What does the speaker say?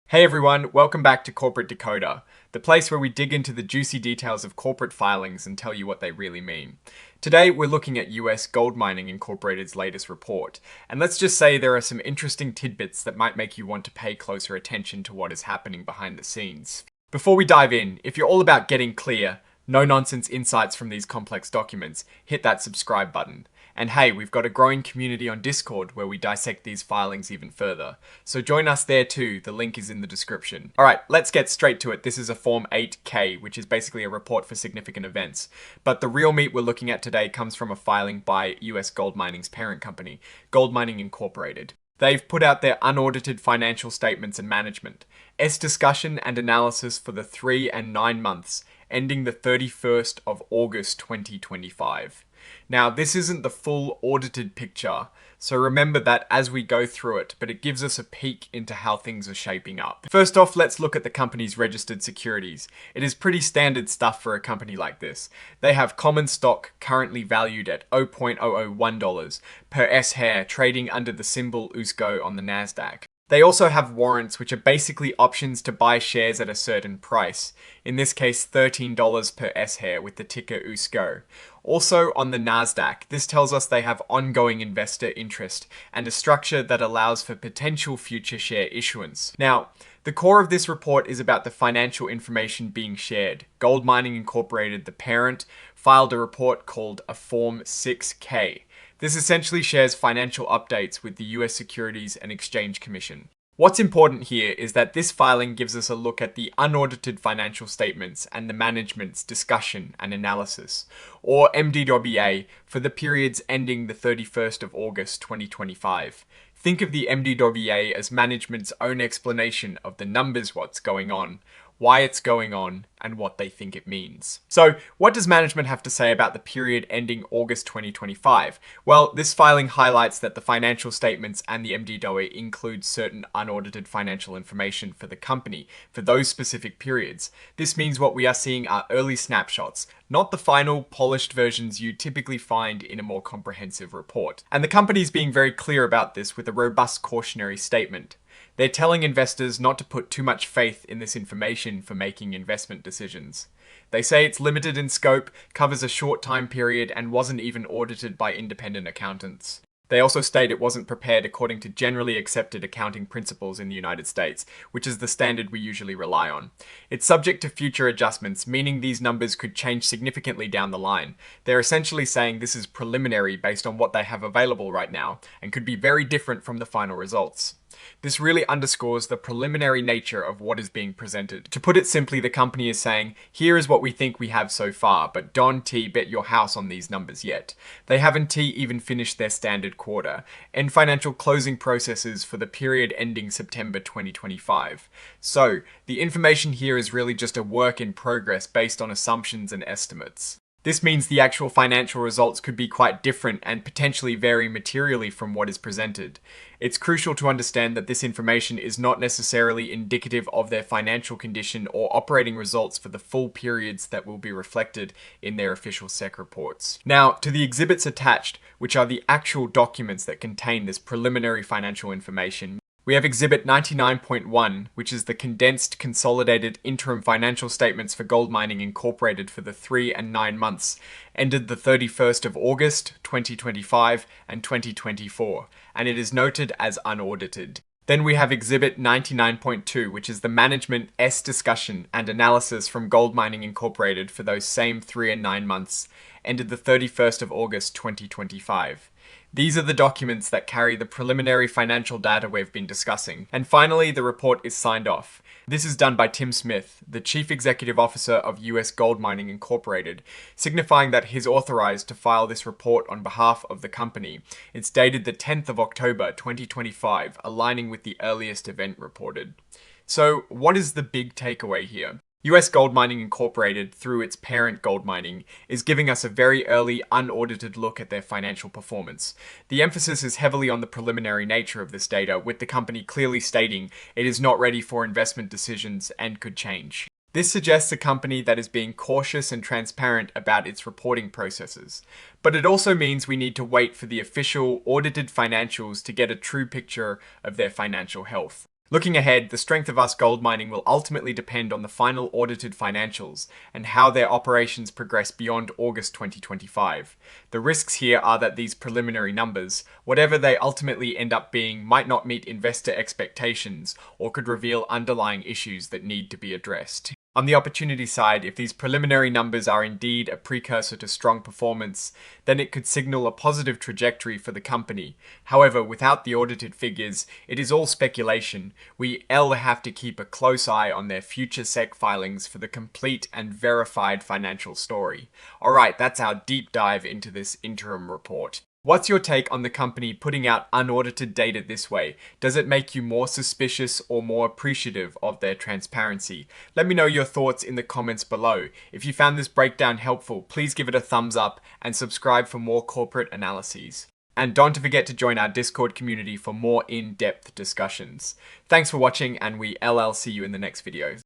Hey everyone, welcome back to Corporate Decoder, the place where we dig into the juicy details of corporate filings and tell you what they really mean. Today we're looking at US GoldMining Incorporated's latest report, and let's just say there are some interesting tidbits that might make you want to pay closer attention to what is happening behind the scenes. Before we dive in, if you're all about getting clear, no-nonsense insights from these complex documents, hit that subscribe button. And hey, we've got a growing community on Discord where we dissect these filings even further. So join us there too, the link is in the description. Alright, let's get straight to it. This is a Form 8K, which is basically a report for significant events. But the real meat we're looking at today comes from a filing by US GoldMining's parent company, GoldMining Incorporated. They've put out their unaudited financial statements and management, discussion and analysis for the 3 and 9 months, ending the 31st of August 2025. Now, this isn't the full audited picture, so remember that as we go through it, but it gives us a peek into how things are shaping up. First off, let's look at the company's registered securities. It is pretty standard stuff for a company like this. They have common stock currently valued at $0.001 per S-share, trading under the symbol USCO on the NASDAQ. They also have warrants, which are basically options to buy shares at a certain price, in this case $13 per S-share with the ticker USCO. Also on the NASDAQ, this tells us they have ongoing investor interest and a structure that allows for potential future share issuance. Now, the core of this report is about the financial information being shared. GoldMining Incorporated, the parent, filed a report called a Form 6K. This essentially shares financial updates with the US Securities and Exchange Commission. What's important here is that this filing gives us a look at the unaudited financial statements and the management's discussion and analysis, or MDWA, for the periods ending the 31st of August 2025. Think of the MDWA as management's own explanation of the numbers, what's going on, why it's going on, and what they think it means. So, what does management have to say about the period ending August 2025? Well, this filing highlights that the financial statements and the MDWA include certain unaudited financial information for the company for those specific periods. This means what we are seeing are early snapshots, not the final polished versions you typically find in a more comprehensive report. And the company's being very clear about this with a robust cautionary statement. They're telling investors not to put too much faith in this information for making investment decisions. They say it's limited in scope, covers a short time period, and wasn't even audited by independent accountants. They also state it wasn't prepared according to generally accepted accounting principles in the United States, which is the standard we usually rely on. It's subject to future adjustments, meaning these numbers could change significantly down the line. They're essentially saying this is preliminary based on what they have available right now, and could be very different from the final results. This really underscores the preliminary nature of what is being presented. To put it simply, the company is saying, here is what we think we have so far, but don't bet your house on these numbers yet. They haven't even finished their standard quarter and financial closing processes for the period ending September 2025. So, the information here is really just a work in progress based on assumptions and estimates. This means the actual financial results could be quite different and potentially vary materially from what is presented. It's crucial to understand that this information is not necessarily indicative of their financial condition or operating results for the full periods that will be reflected in their official SEC reports. Now, to the exhibits attached, which are the actual documents that contain this preliminary financial information, we have Exhibit 99.1, which is the condensed consolidated interim financial statements for GoldMining Incorporated for the 3 and 9 months, ended the 31st of August 2025 and 2024, and it is noted as unaudited. Then we have Exhibit 99.2, which is the management discussion and analysis from GoldMining Incorporated for those same 3 and 9 months, ended the 31st of August 2025. These are the documents that carry the preliminary financial data we've been discussing. And finally, the report is signed off. This is done by Tim Smith, the Chief Executive Officer of US GoldMining Incorporated, signifying that he's authorized to file this report on behalf of the company. It's dated the 10th of October 2025, aligning with the earliest event reported. So, what is the big takeaway here? US GoldMining Incorporated, through its parent GoldMining, is giving us a very early, unaudited look at their financial performance. The emphasis is heavily on the preliminary nature of this data, with the company clearly stating it is not ready for investment decisions and could change. This suggests a company that is being cautious and transparent about its reporting processes. But it also means we need to wait for the official, audited financials to get a true picture of their financial health. Looking ahead, the strength of us gold mining will ultimately depend on the final audited financials and how their operations progress beyond August 2025. The risks here are that these preliminary numbers, whatever they ultimately end up being, might not meet investor expectations or could reveal underlying issues that need to be addressed. On the opportunity side, if these preliminary numbers are indeed a precursor to strong performance, then it could signal a positive trajectory for the company. However, without the audited figures, it is all speculation. We have to keep a close eye on their future SEC filings for the complete and verified financial story. Alright, that's our deep dive into this interim report. What's your take on the company putting out unaudited data this way? Does it make you more suspicious or more appreciative of their transparency? Let me know your thoughts in the comments below. If you found this breakdown helpful, please give it a thumbs up and subscribe for more corporate analyses. And don't forget to join our Discord community for more in-depth discussions. Thanks for watching, and we see you in the next video.